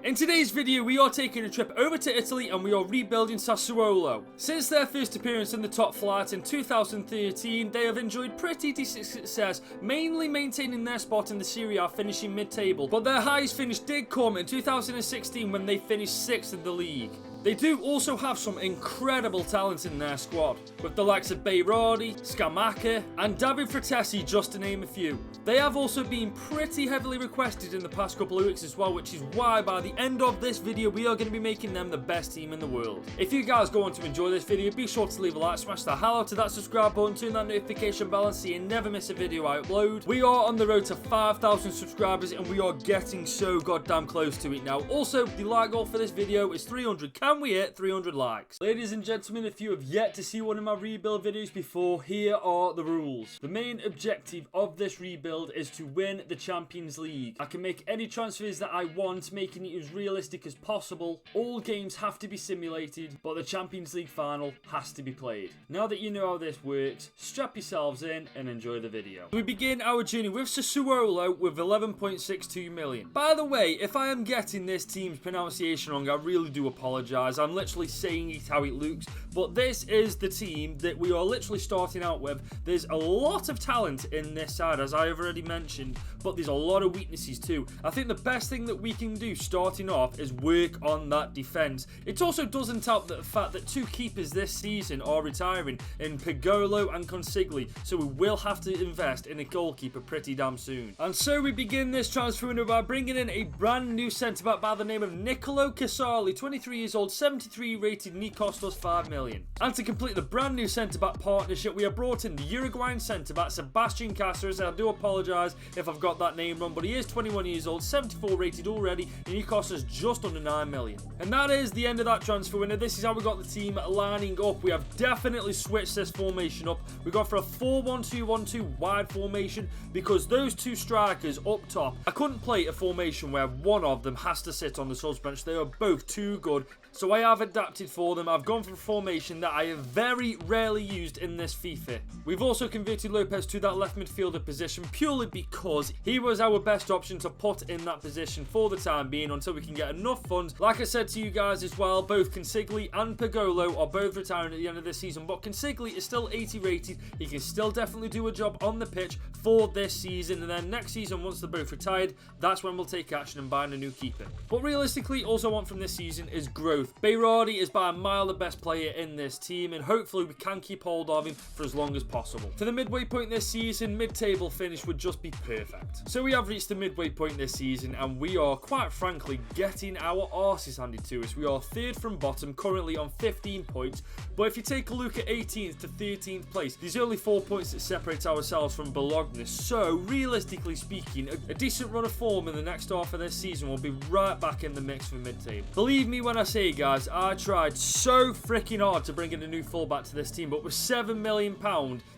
In today's video, we are taking a trip over to Italy and we are rebuilding Sassuolo. Since their first appearance in the top flight in 2013, they have enjoyed pretty decent success, mainly maintaining their spot in the Serie A, finishing mid-table. But their highest finish did come in 2016 when they finished 6th in the league. They do also have some incredible talent in their squad, with the likes of Berardi, Scamacca and David Fratesi, just to name a few. They have also been pretty heavily requested in the past couple of weeks as well, which is why by the end of this video we are going to be making them the best team in the world. If you guys go on to enjoy this video, be sure to leave a like, smash the hell out of that subscribe button, turn that notification bell and so you never miss a video I upload. We are on the road to 5,000 subscribers and we are getting so goddamn close to it now. Also, the like goal for this video is 300. Can we hit 300 likes? Ladies and gentlemen, if you have yet to see one of my rebuild videos before, here are the rules. The main objective of this rebuild is to win the Champions League. I can make any transfers that I want, making it as realistic as possible. All games have to be simulated, but the Champions League final has to be played. Now that you know how this works, strap yourselves in and enjoy the video. We begin our journey with Sassuolo with 11.62 million. By the way, if I am getting this team's pronunciation wrong, I really do apologise. I'm literally saying it how it looks, but this is the team that we are literally starting out with. There's a lot of talent in this side, as I have already mentioned, but there's a lot of weaknesses too. I think the best thing that we can do starting off is work on that defence. It also doesn't help that the fact that two keepers this season are retiring in Pigolo and Consigli, so we will have to invest in a goalkeeper pretty damn soon. And so we begin this transfer window by bringing in a brand new centre-back by the name of Nicolo Casali, 23 years old, 73 rated, and he cost us 5 million. And to complete the brand new centre-back partnership, we have brought in the Uruguayan centre-back Sebastian Cáceres. I do apologise if I've got that name wrong, but he is 21 years old, 74 rated already, and he cost us just under 9 million. And that is the end of that transfer window. This is how we got the team lining up. We have definitely switched this formation up. We got for a 4-1-2-1-2 wide formation because those two strikers up top, I couldn't play a formation where one of them has to sit on the subs bench. They are both too good. So I have adapted for them. I've gone for a formation that I have very rarely used in this FIFA. We've also converted Lopez to that left midfielder position purely because he was our best option to put in that position for the time being until we can get enough funds. Like I said to you guys as well, both Consigli and Pigolo are both retiring at the end of this season, but Consigli is still 80 rated. He can still definitely do a job on the pitch for this season, and then next season, once they're both retired, that's when we'll take action and buy a new keeper. But realistically, all I want from this season is growth. Berardi is by a mile the best player in this team, and hopefully we can keep hold of him for as long as possible. For the midway point this season, mid-table finish would just be perfect. So we have reached the midway point this season, and we are quite frankly getting our arses handed to us. We are third from bottom, currently on 15 points, but if you take a look at 18th to 13th place, there's only 4 points that separate ourselves from Bologna. So realistically speaking, a decent run of form in the next half of this season will be right back in the mix for mid-table. Believe me when I say, guys, I tried so freaking hard to bring in a new fullback to this team, but with £7 million,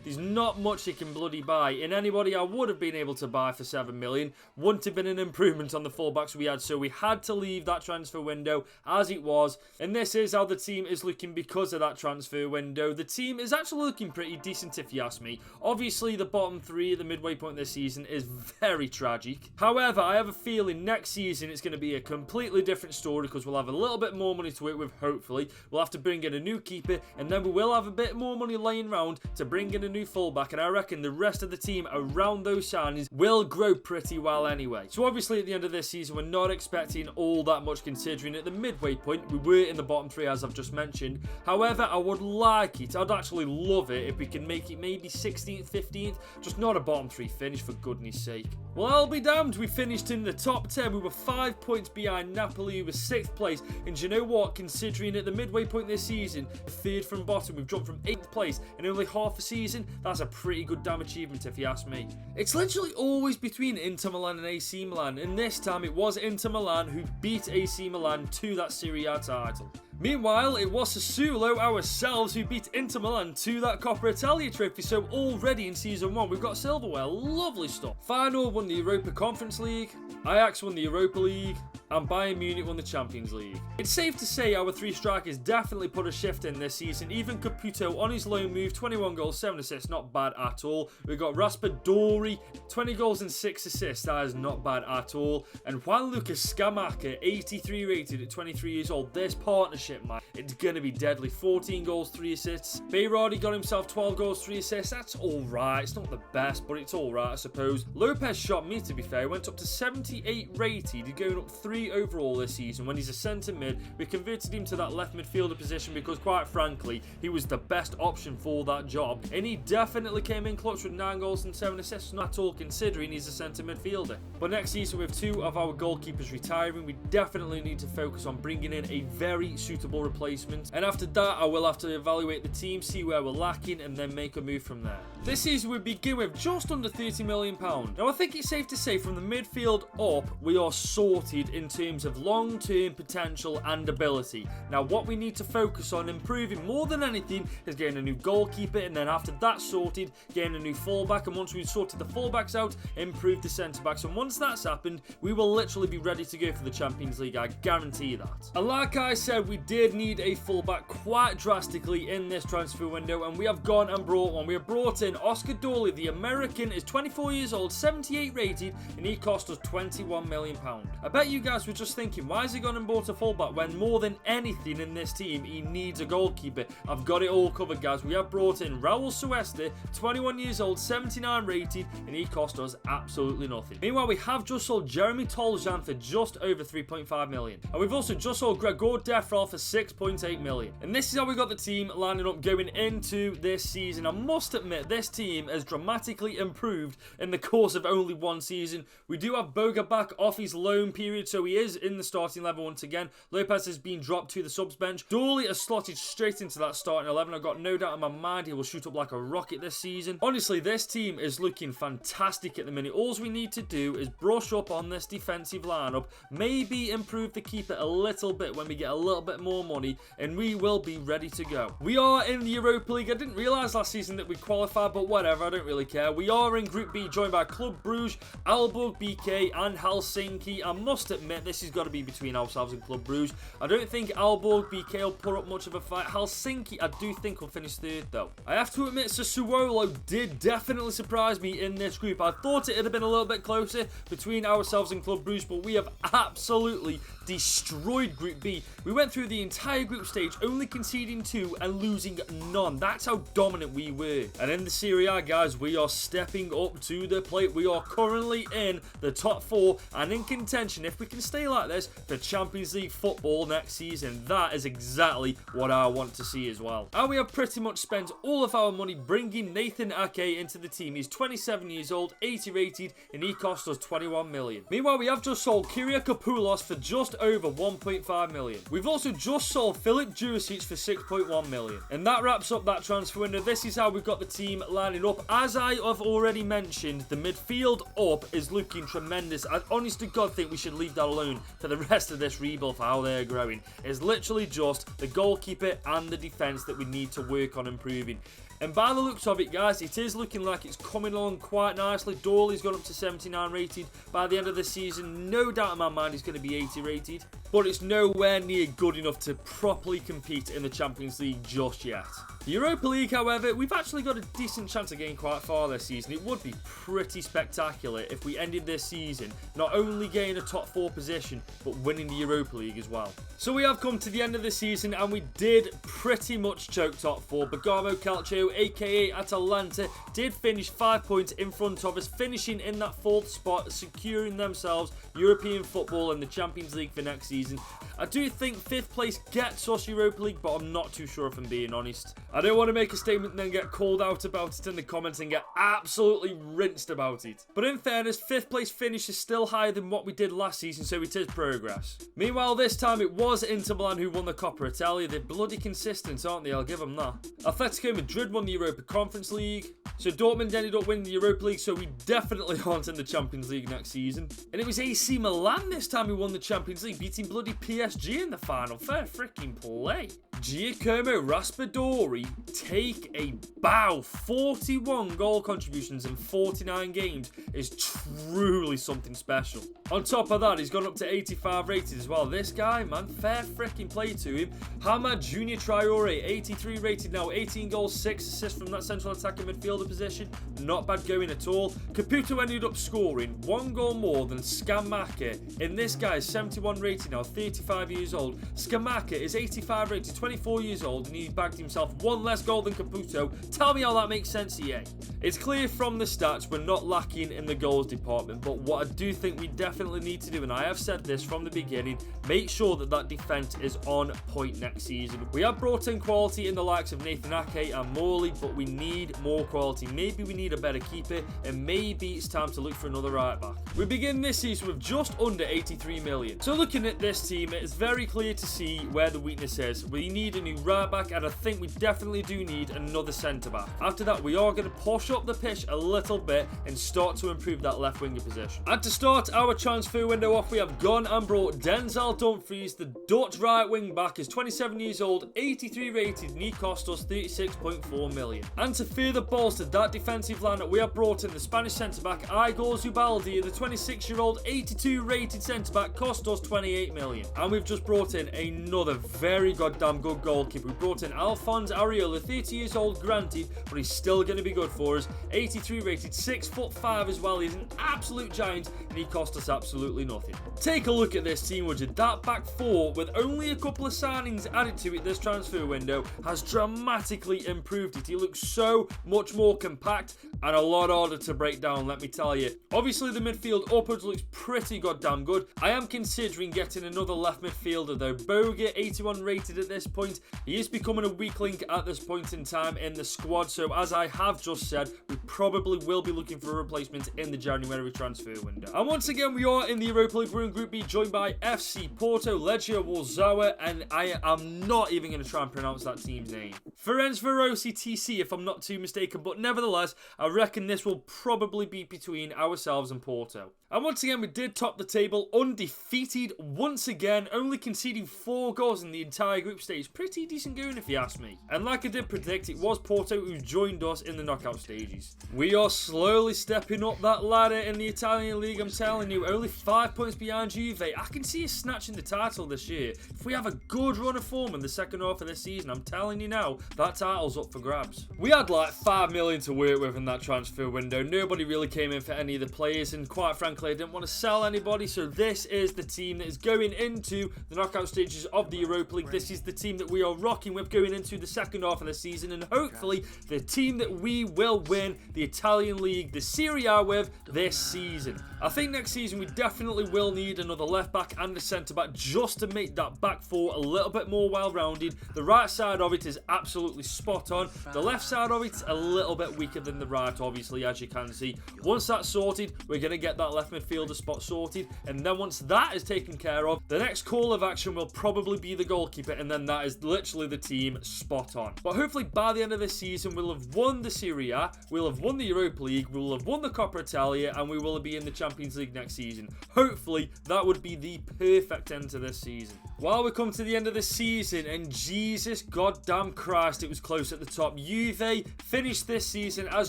there's not much you can bloody buy. And anybody I would have been able to buy for 7 million wouldn't have been an improvement on the fullbacks we had, so we had to leave that transfer window as it was. And this is how the team is looking because of that transfer window. The team is actually looking pretty decent if you ask me. Obviously, the bottom three at the midway point this season is very tragic. However, I have a feeling next season it's going to be a completely different story because we'll have a little bit more money to work with, hopefully. We'll have to bring in a new keeper, and then we will have a bit more money laying around to bring in a new fullback, and I reckon the rest of the team around those signings will grow pretty well anyway. So obviously at the end of this season we're not expecting all that much, considering at the midway point we were in the bottom three as I've just mentioned. However, I would like it, I'd actually love it if we can make it maybe 16th, 15th, just not a bottom three finish for goodness sake. Well, I'll be damned, we finished in the top 10. We were 5 points behind Napoli, who was 6th place, and you know what, considering at the midway point this season, third from bottom, we've dropped from 8th place in only half a season. That's a pretty good damn achievement if you ask me. It's literally always between Inter Milan and AC Milan, and this time it was Inter Milan who beat AC Milan to that Serie A title. Meanwhile, it was Sassuolo ourselves who beat Inter Milan to that Coppa Italia trophy, so already in Season 1 we've got silverware, lovely stuff. Feyenoord won the Europa Conference League, Ajax won the Europa League, and Bayern Munich won the Champions League. It's safe to say our 3 strikers definitely put a shift in this season. Even Caputo on his loan move, 21 goals, 7 assists, not bad at all. We've got Raspadori, 20 goals and 6 assists, that is not bad at all. And Juan Lucas Scamacca, 83 rated at 23 years old. This partnership, man, it's going to be deadly. 14 goals, 3 assists. Bayradi got himself 12 goals, 3 assists. That's alright. It's not the best, but it's alright, I suppose. Lopez shot me, to be fair. He went up to 78 rated. He's going up 3 overall this season. When he's a centre mid, we converted him to that left midfielder position because, quite frankly, he was the best option for that job. And he definitely came in clutch with 9 goals and 7 assists, not at all considering he's a centre midfielder. But next season, with 2 of our goalkeepers retiring, we definitely need to focus on bringing in a very suitable replacement. And after that, I will have to evaluate the team, see where we're lacking, and then make a move from there. This season we begin with just under £30 million. Now I think it's safe to say from the midfield up, we are sorted in terms of long-term potential and ability. Now what we need to focus on improving more than anything is getting a new goalkeeper, and then after that's sorted, getting a new fullback, and once we've sorted the fullbacks out, improve the centre-backs, and once that's happened, we will literally be ready to go for the Champions League, I guarantee that. And like I said, we did need a fullback quite drastically in this transfer window, and we have gone and brought one. We have brought in Oscar Dorley, the American, is 24 years old, 78 rated, and he cost us £21 million. I bet you guys were just thinking, why has he gone and bought a fullback when more than anything in this team, he needs a goalkeeper? I've got it all covered, guys. We have brought in Raul Sueste, 21 years old, 79 rated, and he cost us absolutely nothing. Meanwhile, we have just sold Jeremy Toljan for just over £3.5 million. And we've also just sold Gregor Defral for £6.8 million. And this is how we got the team lining up going into this season. I must admit, this team has dramatically improved in the course of only one season. We do have Boga back off his loan period, so he is in the starting level once again. Lopez has been dropped to the subs bench. Dorley has slotted straight into that starting 11. I've got no doubt in my mind he will shoot up like a rocket this season. Honestly, this team is looking fantastic at the minute. All we need to do is brush up on this defensive lineup, maybe improve the keeper a little bit when we get a little bit more money, and we will be ready to go. We are in the Europa League. I didn't realise last season that we qualified, but whatever, I don't really care. We are in Group B, joined by Club Brugge, Aalborg BK, and Helsinki. I must admit, this has got to be between ourselves and Club Brugge. I don't think Aalborg BK will put up much of a fight. Helsinki, I do think will finish third, though. I have to admit, Sassuolo did definitely surprise me in this group. I thought it would have been a little bit closer between ourselves and Club Brugge, but we have absolutely destroyed Group B. We went through the entire group stage, only conceding 2 and losing none. That's how dominant we were. And in the Serie A, guys, we are stepping up to the plate. We are currently in the top 4 and in contention, if we can stay like this, for Champions League football next season. That is exactly what I want to see as well. And we have pretty much spent all of our money bringing Nathan Ake into the team. He's 27 years old, 80 rated, and he cost us 21 million. Meanwhile, we have just sold Kyriakopoulos for just over 1.5 million. We've also just sold Filip Jurisic for 6.1 million. And that wraps up that transfer window. This is how we've got the team lining up. As I have already mentioned, the midfield up is looking tremendous. I honest to God think we should leave that alone for the rest of this rebuild for how they're growing. It's literally just the goalkeeper and the defense that we need to work on improving. And by the looks of it, guys, it is looking like it's coming along quite nicely. Dorley's gone up to 79 rated. By the end of the season, no doubt in my mind he's going to be 80 rated. But it's nowhere near good enough to properly compete in the Champions League just yet. The Europa League, however, we've actually got a decent chance of getting quite far this season. It would be pretty spectacular if we ended this season not only getting a top 4 position, but winning the Europa League as well. So we have come to the end of the season, and we did pretty much choke top 4. Bergamo Calcio, aka Atalanta, did finish 5 points in front of us, finishing in that 4th spot, securing themselves European football and the Champions League for next season. I do think 5th place gets us Europa League, but I'm not too sure if I'm being honest. I don't want to make a statement and then get called out about it in the comments and get absolutely rinsed about it. But in fairness, 5th place finish is still higher than what we did last season, so it is progress. Meanwhile, this time it was Inter Milan who won the Coppa Italia. They're bloody consistent, aren't they? I'll give them that. Atletico Madrid won the Europa Conference League. So Dortmund ended up winning the Europa League, so we definitely aren't in the Champions League next season. And it was AC Milan this time who won the Champions League, beating bloody PSG in the final. Fair freaking play. Giacomo Raspadori take a bow. 41 goal contributions in 49 games is truly something special. On top of that, he's gone up to 85 rated as well. This guy, man, fair freaking play to him. Hamad Junior Traore, 83 rated now, 18 goals, 6 assists from that central attacking midfielder position. Not bad going at all. Caputo ended up scoring 1 goal more than Scamacca. In this guy's 71 rated now, 35 years old. Scamacca is 85 rated, 24 years old, and he bagged himself 1 less goal than Caputo. Tell me how that makes sense, EA. It's clear from the stats we're not lacking in the goals department, but what I do think we definitely need to do, and I have said this from the beginning, make sure that that defence is on point next season. We have brought in quality in the likes of Nathan Ake and Morley, but we need more quality. Maybe we need a better keeper, and maybe it's time to look for another right back. We begin this season with just under 83 million. So looking at this team, it is very clear to see where the weakness is. We need a new right back, and I think we definitely do need another centre back. After that, we are going to push up the pitch a little bit and start to improve that left winger position. And to start our transfer window off, we have gone and brought Denzel Dumfries, the Dutch right wing back, is 27 years old, 83 rated, and he cost us 36.4 million. And to further bolster that defensive lineup, we have brought in the Spanish centre back Igor Zubaldi, the 26-year-old, 82 rated centre back, cost us 28 million. And we've just brought in another very goddamn good goalkeeper. We brought in Alfonso Areola, 30 years old, granted, but he's still going to be good for us. 83 rated, 6'5" as well. He's an absolute giant, and he cost us absolutely nothing. Take a look at this team, would you? That back four, with only a couple of signings added to it this transfer window, has dramatically improved it. He looks so much more compact and a lot harder to break down, let me tell you. Obviously, the midfield upwards looks pretty goddamn good. I am considering getting another left midfielder though. Boga, 81 rated at this point. He is becoming a weak link at this point in time in the squad, so as I have just said, we probably will be looking for a replacement in the January transfer window. And once again, we are in the Europa League. We're in Group B, joined by FC Porto, Legia Warsaw, and I am not even going to try and pronounce that team's name. Ferencvarosi TC, if I'm not too mistaken, but nevertheless, I reckon this will probably be between ourselves and Porto. And once again, we did top the table, undefeated once again, only conceding 4 goals in the entire group stage. Pretty decent going if you ask me. And like I did predict, it was Porto who joined us in the knockout stages. We are slowly stepping up that ladder in the Italian league, I'm telling you. Only 5 points behind Juve. I can see us snatching the title this year. If we have a good run of form in the second half of this season, I'm telling you now, that title's up for grabs. We had like 5 million to work with in that transfer window. Nobody really came in for any of the players, and quite frankly, I didn't want to sell anybody, so this is the team that is going into the knockout stages of the Europa League. This is the team that we are rocking with going into the second half of the season, and hopefully the team that we will win the Italian League, the Serie A, with this season. I think next season we definitely will need another left back and a centre back just to make that back four a little bit more well-rounded. The right side of it is absolutely spot on. The left side of it's a little bit weaker than the right, obviously, as you can see. Once that's sorted, we're going to get that left midfielder spot sorted, and then once that is taken care of, the next call of action will probably be the goalkeeper, and then that is literally the team spot on. But hopefully by the end of this season, we'll have won the Serie A, we'll have won the Europa League, we'll have won the Coppa Italia, and we will be in the Champions League next season. Hopefully that would be the perfect end to this season. While we come to the end of the season, and Jesus goddamn Christ, it was close at the top. Juve finished this season as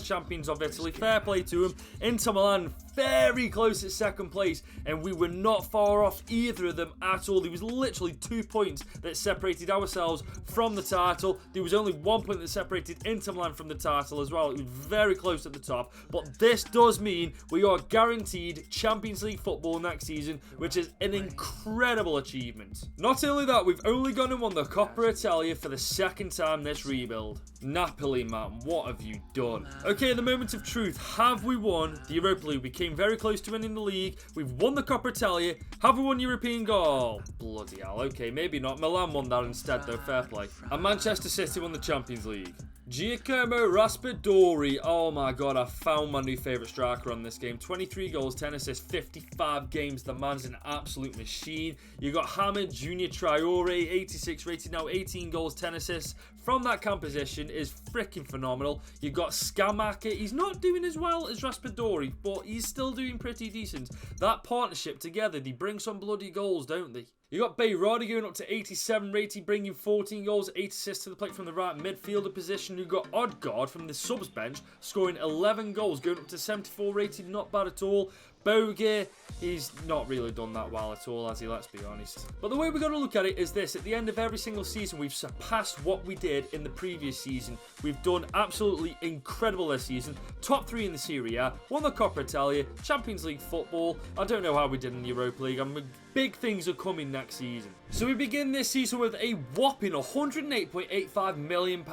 champions of Italy. Fair play to them. Inter Milan very close at second place, and we were not far off either of them at all. There was literally 2 points that separated ourselves from the title. There was only 1 point that separated Inter Milan from the title as well. It was very close at the top, but this does mean we are guaranteed Champions League football next season, which is an incredible achievement. Not only that, we've only gone and won the Coppa Italia for the second time this rebuild. Napoli, man, what have you done? Okay, the moment of truth. Have we won the Europa League? We came very close to winning the league. We've won the Coppa Italia. Have we won European goal? Bloody hell. Okay, maybe not. Milan won that instead, though. Fair play. And Manchester City won the Champions League. Giacomo Raspadori. Oh my god, I found my new favourite striker on this game. 23 goals, 10 assists, 55 games. The man's an absolute machine. You got Hamad Junior Traore, 86 rated now, 18 goals, 10 assists from that cam position is freaking phenomenal. You've got Scamacca. He's not doing as well as Raspadori, but he's still doing pretty decent. That partnership together, they bring some bloody goals, don't they? You got Bayradi going up to 87 rated, bringing 14 goals, 8 assists to the plate from the right midfielder position. You got Odegaard from the subs bench, scoring 11 goals, going up to 74 rated, not bad at all. Bogue, he's not really done that well at all, has he? Let's be honest. But the way we've got to look at it is this. At the end of every single season, we've surpassed what we did in the previous season. We've done absolutely incredible this season. Top 3 in the Serie A, won the Coppa Italia, Champions League football. I don't know how we did in the Europa League. Big things are coming next season. So we begin this season with a whopping £108.85 million.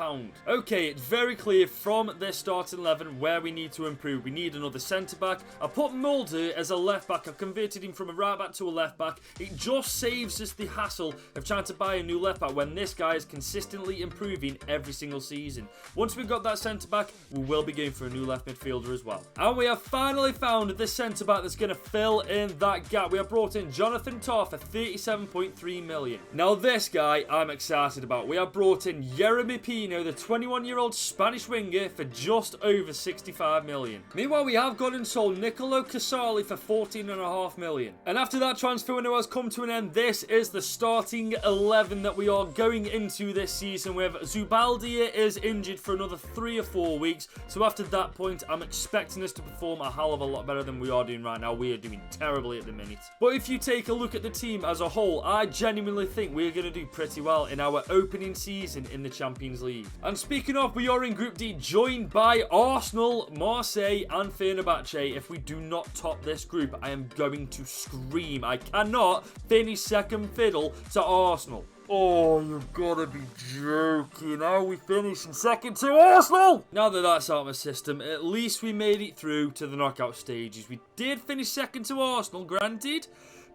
Okay, it's very clear from this starting 11 where we need to improve. We need another centre-back. I put Mulder as a left-back. I've converted him from a right-back to a left-back. It just saves us the hassle of trying to buy a new left-back when this guy is consistently improving every single season. Once we've got that centre-back, we will be going for a new left midfielder as well. And we have finally found the centre-back that's going to fill in that gap. We have brought in Jonathan Tah for £37.3 million. Now this guy I'm excited about. We have brought in Jeremy Pino, the 21-year-old Spanish winger, for just over £65 million. Meanwhile, we have gone and sold Nicolo Casali for £14.5 million. And after that transfer window has come to an end, this is the starting 11 that we are going into this season with. Zubaldia is injured for another 3 or 4 weeks, so after that point I'm expecting us to perform a hell of a lot better than we are doing right now. We are doing terribly at the minute. But if you take a look at the team as a whole, I genuinely think we're going to do pretty well in our opening season in the Champions League. And speaking of, we are in Group D, joined by Arsenal, Marseille and Fenerbahce. If we do not top this group, I am going to scream. I cannot finish second fiddle to Arsenal. Oh, you've got to be joking. How are we finishing second to Arsenal? Now that that's out of my system, at least we made it through to the knockout stages. We did finish second to Arsenal, granted,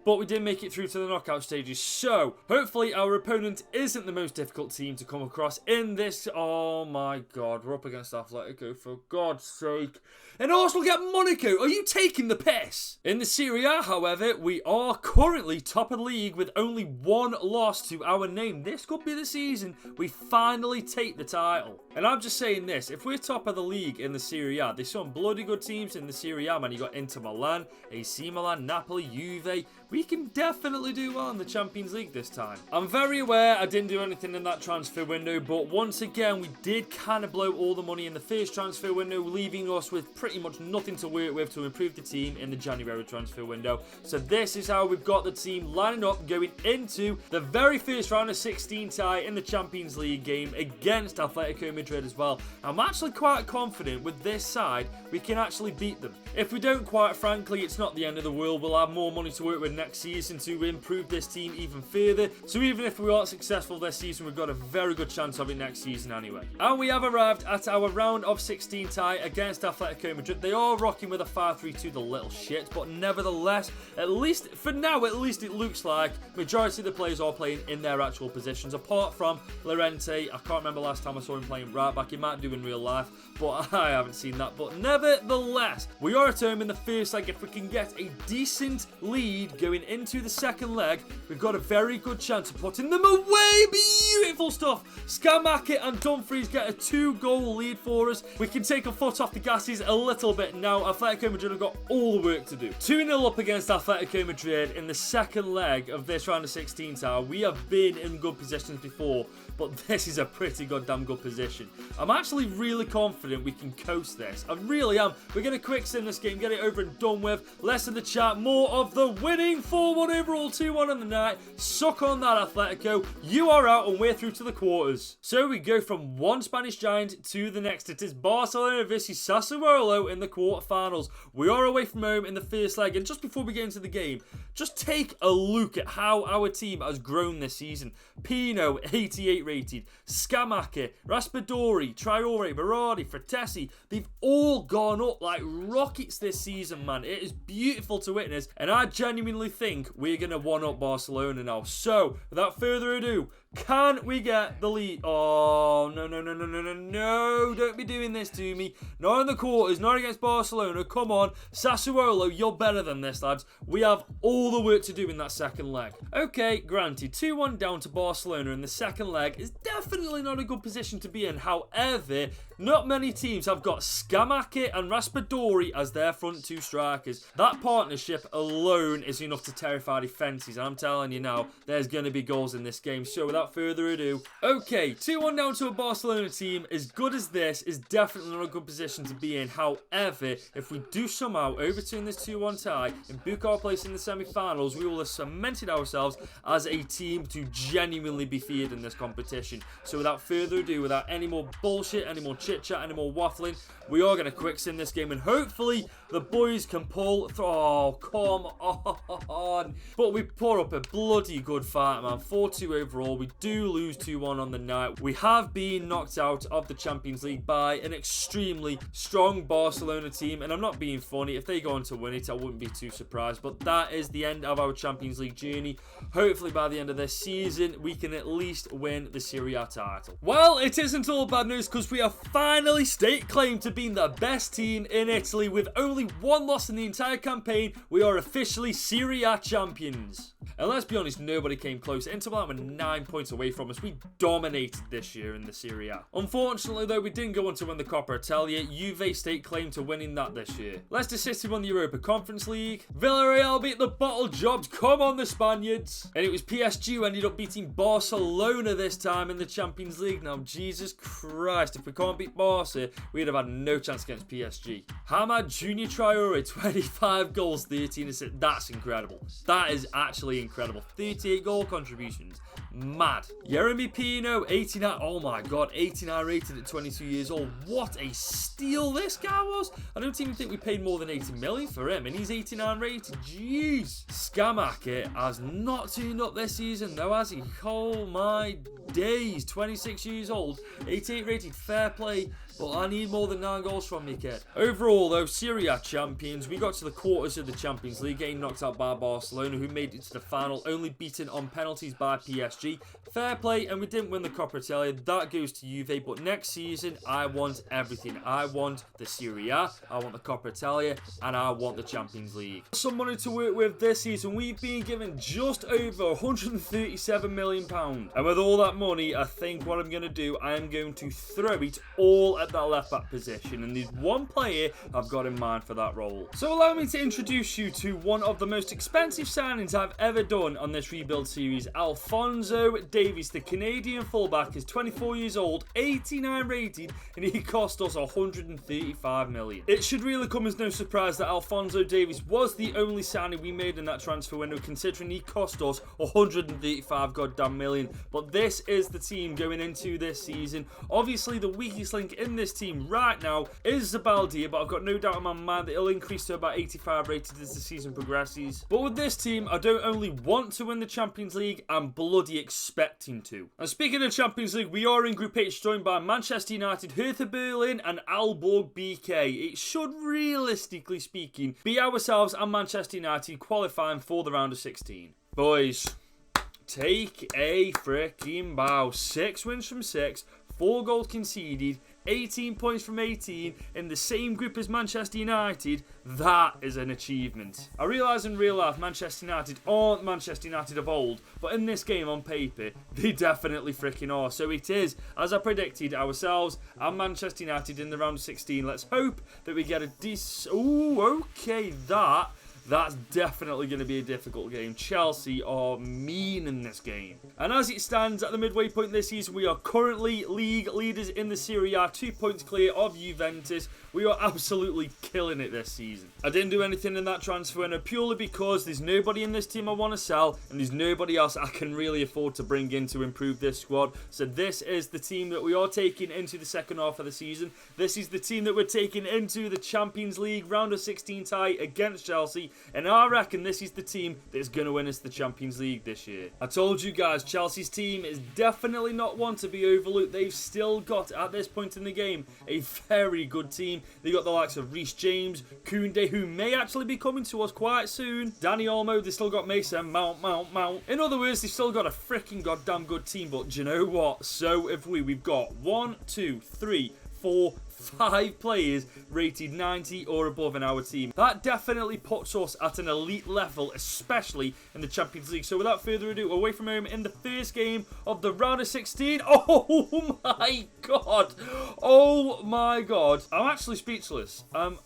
but we did make it through to the knockout stages. So, hopefully our opponent isn't the most difficult team to come across in this. Oh my God, we're up against Atletico, for God's sake. And Arsenal get Monaco. Are you taking the piss? In the Serie A, however, we are currently top of the league with only 1 loss to our name. This could be the season we finally take the title. And I'm just saying this, if we're top of the league in the Serie A, there's some bloody good teams in the Serie A, man. You got Inter Milan, AC Milan, Napoli, Juve. We can definitely do well in the Champions League this time. I'm very aware I didn't do anything in that transfer window, but once again, we did kind of blow all the money in the first transfer window, leaving us with pretty much nothing to work with to improve the team in the January transfer window. So this is how we've got the team lining up going into the very first round of 16 tie in the Champions League game against Atletico Madrid as well. I'm actually quite confident with this side we can actually beat them. If we don't, quite frankly, it's not the end of the world. We'll have more money to work with next season to improve this team even further. So even if we aren't successful this season, we've got a very good chance of it next season anyway. And we have arrived at our round of 16 tie against Atletico Madrid. They are rocking with a 5-3-2, the little shit, but nevertheless, at least for now, at least it looks like majority of the players are playing in their actual positions, apart from Llorente. I can't remember last time I saw him playing right back. He might do in real life, but I haven't seen that. But nevertheless, we are at home in the first leg. If we can get a decent lead going into the second leg, we've got a very good chance of putting them away. Beautiful stuff. Scamacca and Dumfries get a 2-goal lead for us. We can take a foot off the gases a little bit now. Atletico Madrid have got all the work to do. 2-0 up against Atletico Madrid in the second leg of this round of 16 tower. We have been in good positions before, but this is a pretty goddamn good position. I'm actually really confident we can coast this. I really am. We're going to quick sim this game, get it over and done with. Less in the chat, more of the winning 4-1 overall, 2-1 on the night. Suck on that, Atletico. You are out and we're through to the quarters. So we go from one Spanish giant to the next. It is Barcelona versus Sassuolo in the quarterfinals. We are away from home in the first leg, and just before we get into the game, just take a look at how our team has grown this season. Pino, 88 rated. Scamacca, Raspadori, Traore, Berardi, Fratesi. They've all gone up like rockets this season, man. It is beautiful to witness, and I genuinely think we're going to one-up Barcelona now. So, without further ado, Can we get the lead? Oh, no, no, no, no, no, no, no. Don't be doing this to me. Not in the quarters, not against Barcelona. Come on. Sassuolo, you're better than this, lads. We have all the work to do in that second leg. Okay, granted, 2-1 down to Barcelona in the second leg is definitely not a good position to be in. However, not many teams have got Scamacca and Raspadori as their front two strikers. That partnership alone is enough to terrify defences. And I'm telling you now, there's going to be goals in this game. So without further ado, okay, 2-1 down to a Barcelona team as good as this is definitely not a good position to be in. However, if we do somehow overturn this 2-1 tie and book our place in the semi-finals, we will have cemented ourselves as a team to genuinely be feared in this competition. So without further ado, without any more bullshit, any more chit-chat, any more waffling, we are going to quick sim this game and hopefully the boys can pull through. Oh, come on. But we put up a bloody good fight, man. 4-2 overall. We do lose 2-1 on the night. We have been knocked out of the Champions League by an extremely strong Barcelona team, and I'm not being funny. If they go on to win it, I wouldn't be too surprised. But that is the end of our Champions League journey. Hopefully by the end of this season, we can at least win the Serie A title. Well, it isn't all bad news because we have finally staked claim to being the best team in Italy. With only one loss in the entire campaign, we are officially Serie A champions. And let's be honest, nobody came close. Inter Milan were 9 points away from us. We dominated this year in the Serie A. Unfortunately, though, we didn't go on to win the Coppa Italia. Juve staked claim to winning that this year. Leicester City won the Europa Conference League. Villarreal beat the bottle jobs. Come on, the Spaniards. And it was PSG who ended up beating Barcelona this time in the Champions League. Now, Jesus Christ, if we can't beat Barca, we'd have had no chance against PSG. Hamad Junior Traore, 25 goals, 13 assists. That's incredible. That is actually incredible. 38 goal contributions. Mad. Jeremy Pino, 89. Oh my god, 89 rated at 22 years old. What a steal this guy was. I don't even think we paid more than 80 million for him, and he's 89 rated. Jeez. Scamacca has not turned up this season, though, has he? Oh my days. 26 years old, 88 rated. Fair play. But I need more than 9 goals from you, kid. Overall, though, Serie A champions. We got to the quarters of the Champions League, getting knocked out by Barcelona, who made it to the final, only beaten on penalties by PSG. Fair play, and we didn't win the Coppa Italia. That goes to Juve. But next season, I want everything. I want the Serie A, I want the Coppa Italia, and I want the Champions League. Some money to work with this season. We've been given just over £137 million. And with all that money, I think what I'm going to do, I am going to throw it all at that left back position, and there's one player I've got in mind for that role. So allow me to introduce you to one of the most expensive signings I've ever done on this rebuild series. Alfonso Davies, the Canadian fullback, is 24 years old, 89 rated, and he cost us 135 million. It should really come as no surprise that Alfonso Davies was the only signing we made in that transfer window, considering he cost us 135 goddamn million. But this is the team going into this season. Obviously, the weakest link in this team right now is Zabaldi, but I've got no doubt in my mind that it'll increase to about 85 rated as the season progresses. But with this team, I don't only want to win the Champions League, I'm bloody expecting to. And speaking of Champions League, we are in Group H, joined by Manchester United, Hertha Berlin and Aalborg BK. It should, realistically speaking, be ourselves and Manchester United qualifying for the round of 16. Boys, take a freaking bow. 6 wins from 6, 4 goals conceded, 18 points from 18 in the same group as Manchester United. That is an achievement. I realise in real life Manchester United aren't Manchester United of old, but in this game on paper, they definitely freaking are. So it is, as I predicted, ourselves and Manchester United in the round of 16. Let's hope that we get a decent... Ooh, okay, that's definitely going to be a difficult game. Chelsea are mean in this game. And as it stands at the midway point this season, we are currently league leaders in the Serie A, 2 points clear of Juventus. We are absolutely killing it this season. I didn't do anything in that transfer window purely because there's nobody in this team I want to sell, and there's nobody else I can really afford to bring in to improve this squad. So this is the team that we are taking into the second half of the season. This is the team that we're taking into the Champions League round of 16 tie against Chelsea. And I reckon this is the team that's going to win us the Champions League this year. I told you guys, Chelsea's team is definitely not one to be overlooked. They've still got, at this point in the game, a very good team. They got the likes of Reece James, Koundé, who may actually be coming to us quite soon. Danny Olmo, they still got Mason Mount. In other words, they've still got a freaking goddamn good team. But do you know what? So have we. We've got 1, 2, 3, 4, 5 players rated 90 or above in our team. That definitely puts us at an elite level, especially in the Champions League. So without further ado, away from home in the first game of the round of 16. Oh my god. Oh my god. I'm actually speechless. I'm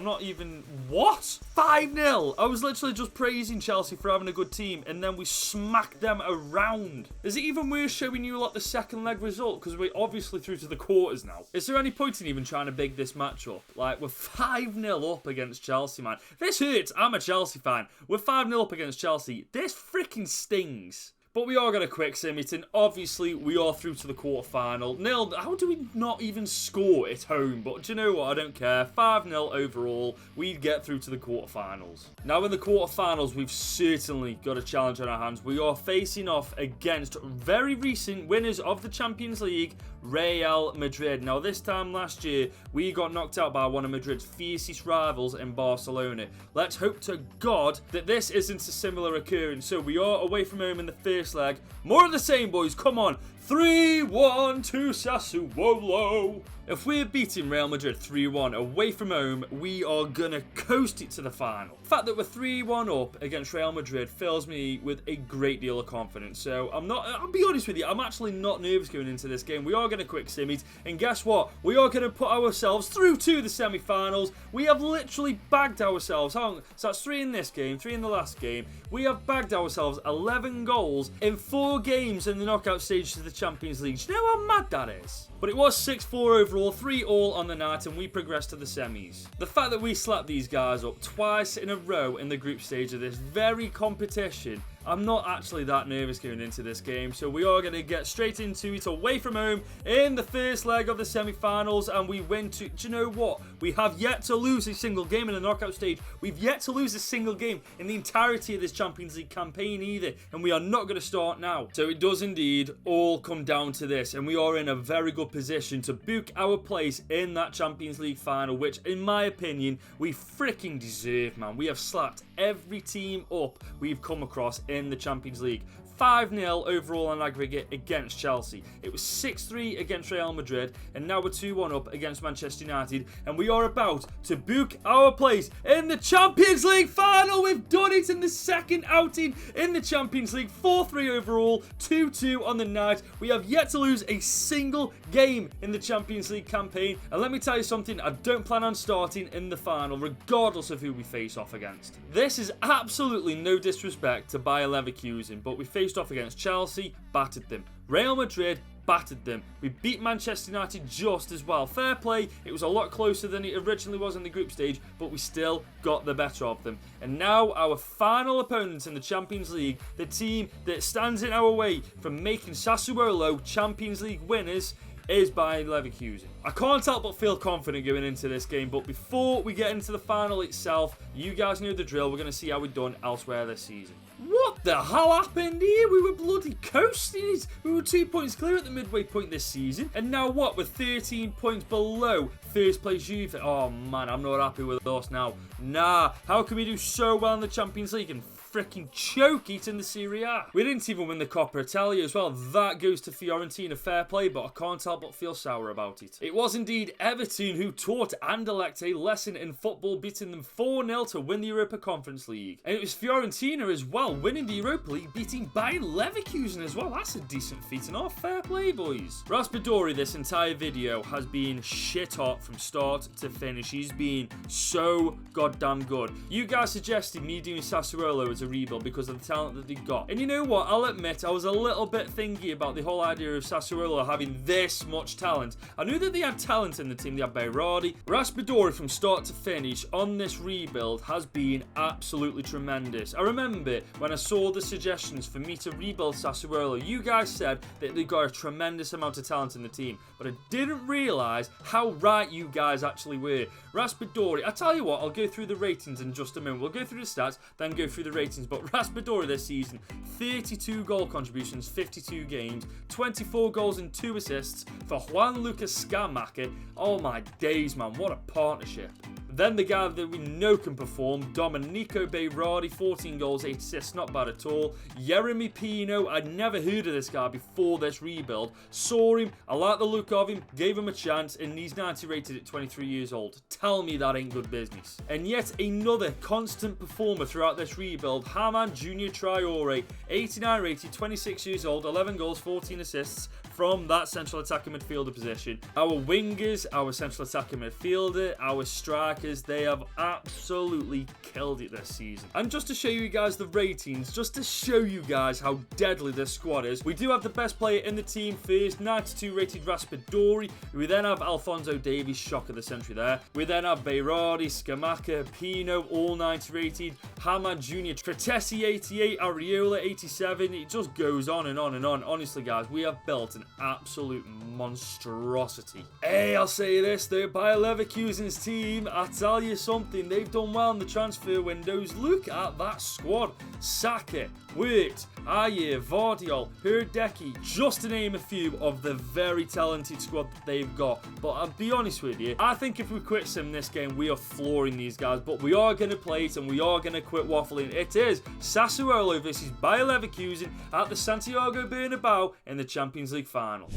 not even... What? 5-0. I was literally just praising Chelsea for having a good team, and then we smacked them around. Is it even worth showing you like the second leg result? Because we're obviously through to the quarters now. Is there any point in even trying to big this match up? Like, we're 5-0 up against Chelsea, man. This hurts. I'm a Chelsea fan. We're 5-0 up against Chelsea. This freaking stings. But we are going to quick sim it, and obviously we are through to the quarterfinal. Nil. How do we not even score at home? But do you know what? I don't care. 5-0 overall. We'd get through to the quarterfinals. Now in the quarterfinals, we've certainly got a challenge on our hands. We are facing off against very recent winners of the Champions League, Real Madrid. Now this time last year, we got knocked out by one of Madrid's fiercest rivals in Barcelona. Let's hope to God that this isn't a similar occurrence. So we are away from home in the first leg. More of the same, boys. Come on. 3-1 to Sassuolo. If we're beating Real Madrid 3-1 away from home, we are going to coast it to the final. The fact that we're 3-1 up against Real Madrid fills me with a great deal of confidence. So I'll be honest with you, I'm actually not nervous going into this game. We are going to quick sim it. And guess what? We are going to put ourselves through to the semi-finals. We have literally bagged ourselves. So that's 3 in this game, 3 in the last game. We have bagged ourselves 11 goals in 4 games in the knockout stages of the Champions League. Do you know how mad that is? But it was 6-4 overall, 3 all on the night, and we progressed to the semis. The fact that we slapped these guys up twice in a row in the group stage of this very competition, I'm not actually that nervous going into this game, so we are going to get straight into it away from home in the first leg of the semi-finals, and we win to... Do you know what? We have yet to lose a single game in the knockout stage. We've yet to lose a single game in the entirety of this Champions League campaign either, and we are not going to start now. So it does indeed all come down to this, and we are in a very good position to book our place in that Champions League final, which, in my opinion, we freaking deserve, man. We have slapped every team up we've come across in the Champions League. 5-0 overall on aggregate against Chelsea. It was 6-3 against Real Madrid, and now we're 2-1 up against Manchester United, and we are about to book our place in the Champions League final. We've done it in the second outing in the Champions League. 4-3 overall, 2-2 on the night. We have yet to lose a single game in the Champions League campaign, and let me tell you something, I don't plan on starting in the final, regardless of who we face off against. This is absolutely no disrespect to Bayer Leverkusen, but we faced off against Chelsea, battered them. Real Madrid, battered them. We beat Manchester United just as well. Fair play, it was a lot closer than it originally was in the group stage, but we still got the better of them. And now our final opponent in the Champions League, the team that stands in our way from making Sassuolo Champions League winners, is Bayer Leverkusen. I can't help but feel confident going into this game, but before we get into the final itself, you guys know the drill. We're going to see how we've done elsewhere this season. What the hell happened here? We were bloody coasting it. We were 2 points clear at the midway point this season. And now what? We're 13 points below first place Juve. Oh man, I'm not happy with us now. Nah, how can we do so well in the Champions League and freaking choke it in the Serie A? We didn't even win the Coppa Italia as well. That goes to Fiorentina. Fair play, but I can't help but feel sour about it. It was indeed Everton who taught Anderlecht a lesson in football, beating them 4-0 to win the Europa Conference League. And it was Fiorentina as well, winning the Europa League, beating Bayer Leverkusen as well. That's a decent feat and all. Fair play, boys. Raspadori, this entire video, has been shit hot from start to finish. He's been so goddamn good. You guys suggested me doing Sassuolo as a a rebuild because of the talent that they got. And you know what? I'll admit I was a little bit thingy about the whole idea of Sassuolo having this much talent. I knew that they had talent in the team. They had Berardi. Raspadori from start to finish on this rebuild has been absolutely tremendous. I remember when I saw the suggestions for me to rebuild Sassuolo, you guys said that they got a tremendous amount of talent in the team, but I didn't realise how right you guys actually were. Raspadori, I tell you what, I'll go through the ratings in just a moment. We'll go through the stats, then go through the ratings. But Raspadori this season, 32 goal contributions, 52 games, 24 goals and 2 assists for Juan Lucas Scamacca. Oh my days, man, what a partnership. Then the guy that we know can perform, Domenico Berardi, 14 goals, 8 assists, not bad at all. Yeremy Pino, I'd never heard of this guy before this rebuild. Saw him, I like the look of him, gave him a chance, and he's 90 rated at 23 years old. Tell me that ain't good business. And yet another constant performer throughout this rebuild, Haman Junior Traore, 89 rated, 26 years old, 11 goals, 14 assists from that central attacking midfielder position. Our wingers, our central attacking midfielder, our strikers, they have absolutely killed it this season. And just to show you guys the ratings, just to show you guys how deadly this squad is, we do have the best player in the team first, 92 rated Raspadori. We then have Alfonso Davies, shock of the century there. We then have Berardi, Scamacca, Pino, all 90 rated. Hamad Jr., Tretesi 88, Areola 87. It just goes on and on and on. Honestly, guys, we have built an absolute monstrosity. Hey, I'll say this, though, Bayer Leverkusen's team, I tell you something, they've done well in the transfer windows. Look at that squad. Saka, Wirt, Ayer, Vardiol, Herdecki, just to name a few of the very talented squad that they've got. But I'll be honest with you, I think if we quit sim this game, we are flooring these guys. But we are going to play it and we are going to quit waffling. It is Sassuolo versus Bayer Leverkusen at the Santiago Bernabeu in the Champions League final.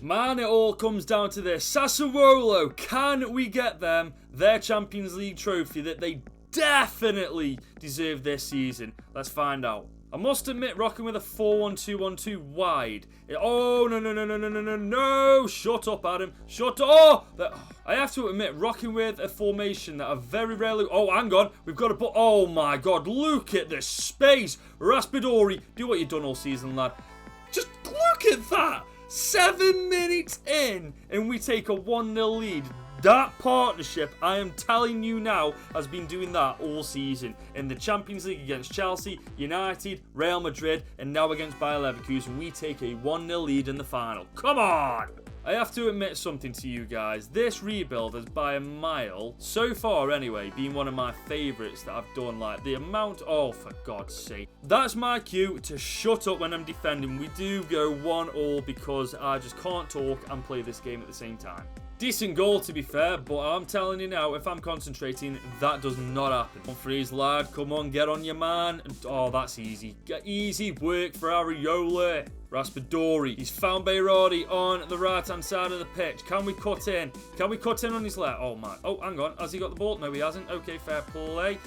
Man, it all comes down to this. Sassuolo, can we get them their Champions League trophy that they definitely deserve this season? Let's find out. I must admit, rocking with a 4-1-2-1-2 wide. No! Shut up, Adam. Shut up! I have to admit, rocking with a formation that I very rarely... Oh, hang on. We've got to put... Oh, my God. Look at the space. Raspadori, do what you've done all season, lad. Just look at that. 7 minutes in, and we take a 1-0 lead. That partnership, I am telling you now, has been doing that all season. In the Champions League against Chelsea, United, Real Madrid, and now against Bayer Leverkusen, we take a 1-0 lead in the final. Come on! I have to admit something to you guys. This rebuild has by a mile, so far anyway, been one of my favourites that I've done. Like the amount, oh for God's sake. That's my cue to shut up when I'm defending. We do go 1-1 because I just can't talk and play this game at the same time. Decent goal to be fair, but I'm telling you now, if I'm concentrating, that does not happen. Humphreys, lad, come on, get on your man. Oh, that's easy. Easy work for Areola. Raspadori, he's found Berardi on the right-hand side of the pitch. Can we cut in? Can we cut in on his left? Oh, my. Oh, hang on. Has he got the ball? No, he hasn't. Okay, fair play.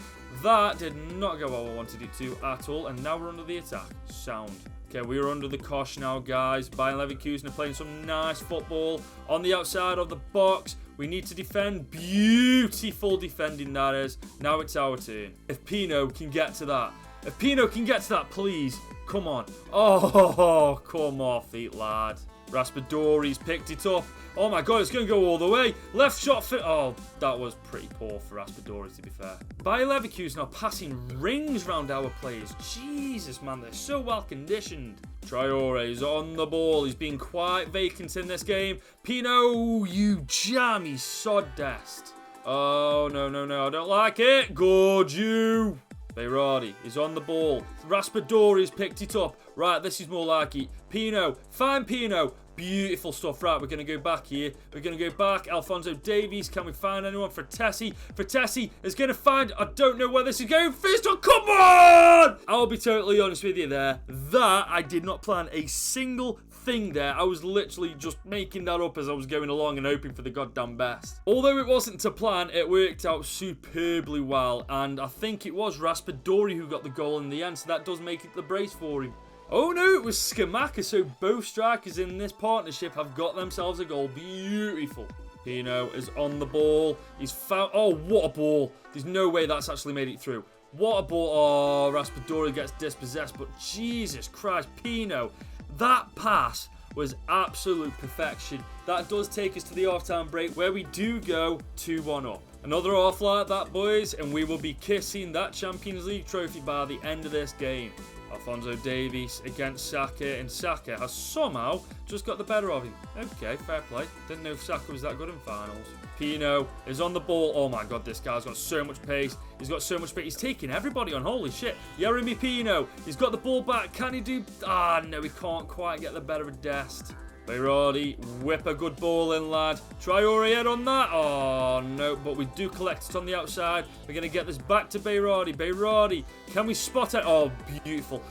That did not go how I wanted it to at all, and now we're under the attack. Sound. Okay, we're under the cosh now, guys. Bayer Leverkusen are playing some nice football on the outside of the box. We need to defend. Beautiful defending, that is. Now it's our turn. If Pino can get to that. If Pino can get to that, please. Come on. Oh, come off it, lad. Raspadori's picked it up. Oh my God, it's going to go all the way. Left shot fit. Oh, that was pretty poor for Raspadori, to be fair. Bayer Leverkusen are passing rings round our players. Jesus, man, they're so well conditioned. Traore's on the ball. He's been quite vacant in this game. Pino, you jammy sod dest. Oh, no, no, no. I don't like it. Good, you. Berardi is on the ball. Raspadori's picked it up. Right, this is more like it. Pino. Find Pino. Beautiful stuff. Right, we're going to go back here. We're going to go back. Alfonso Davies. Can we find anyone? Frattesi. Frattesi is going to find... I don't know where this is going. First on. Come on! I'll be totally honest with you there. That, I did not plan a single thing there. I was literally just making that up as I was going along and hoping for the goddamn best. Although it wasn't to plan, it worked out superbly well. And I think it was Raspadori who got the goal in the end. So that does make it the brace for him. Oh no, it was Skamaka, so both strikers in this partnership have got themselves a goal. Beautiful. Pino is on the ball. He's found... Oh, what a ball. There's no way that's actually made it through. What a ball. Oh, Raspadori gets dispossessed, but Jesus Christ, Pino. That pass was absolute perfection. That does take us to the half-time break where we do go 2-1 up. Another half like that, boys, and we will be kissing that Champions League trophy by the end of this game. Alfonso Davies against Saka, and Saka has somehow just got the better of him. Okay, fair play. Didn't know if Saka was that good in finals. Pino is on the ball. Oh my god, this guy's got so much pace. He's got so much pace. He's taking everybody on. Holy shit. Yeremy Pino. He's got the ball back. Can he do... Ah, no, he can't quite get the better of Dest. Berardi, whip a good ball in, lad. Traore head on that. Oh, no, but we do collect it on the outside. We're going to get this back to Berardi. Berardi, can we spot it? Oh, beautiful.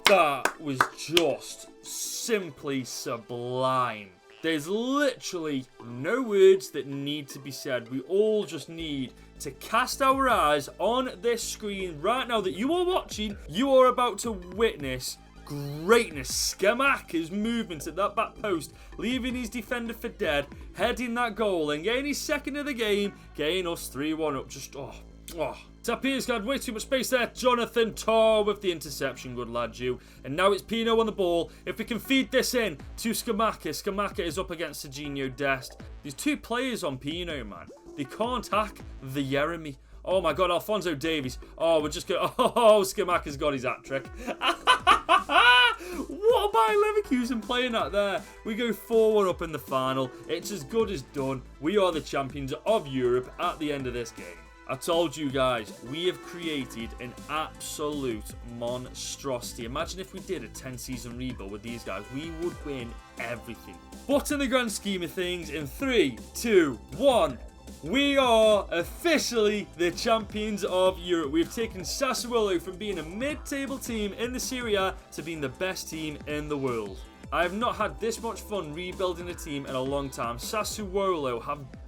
That was just simply sublime. There's literally no words that need to be said. We all just need to cast our eyes on this screen right now that you are watching. You are about to witness greatness. Skamaka's movement at that back post, leaving his defender for dead, heading that goal and getting his second of the game, getting us 3-1 up. Just, oh. Tapier's got way too much space there. Jonathan Tah with the interception. Good lad, you. And now it's Pino on the ball. If we can feed this in to Skamaka. Skamaka is up against Serginho Dest. There's two players on Pino, man. They can't hack the Yeremy. Oh my god, Alfonso Davies. Oh, we're just going... Oh, Skamaka's got his hat-trick. What about Leverkusen playing that there? We go 4-1 up in the final. It's as good as done. We are the champions of Europe at the end of this game. I told you guys, we have created an absolute monstrosity. Imagine if we did a 10-season rebuild with these guys. We would win everything. But in the grand scheme of things, in 3, 2, 1... we are officially the champions of Europe. We've taken Sassuolo from being a mid-table team in the Serie A to being the best team in the world. I have not had this much fun rebuilding a team in a long time. Sassuolo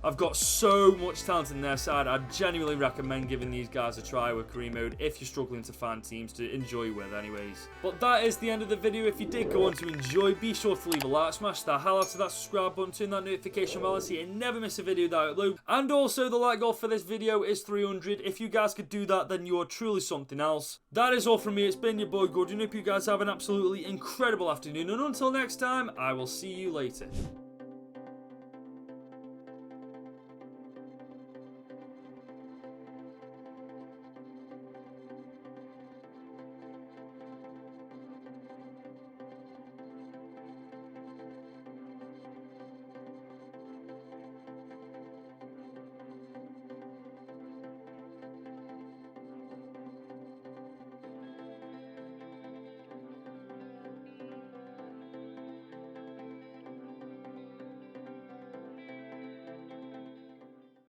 have got so much talent in their side. I genuinely recommend giving these guys a try with career mode if you're struggling to find teams to enjoy with anyways. But that is the end of the video. If you did go on to enjoy, be sure to leave a like, smash the hell out of that subscribe button, turn that notification bell so you never miss a video that I upload. And also the like goal for this video is 300. If you guys could do that, then you are truly something else. That is all from me. It's been your boy Gordon. Hope you guys have an absolutely incredible afternoon, and until next time, I will see you later.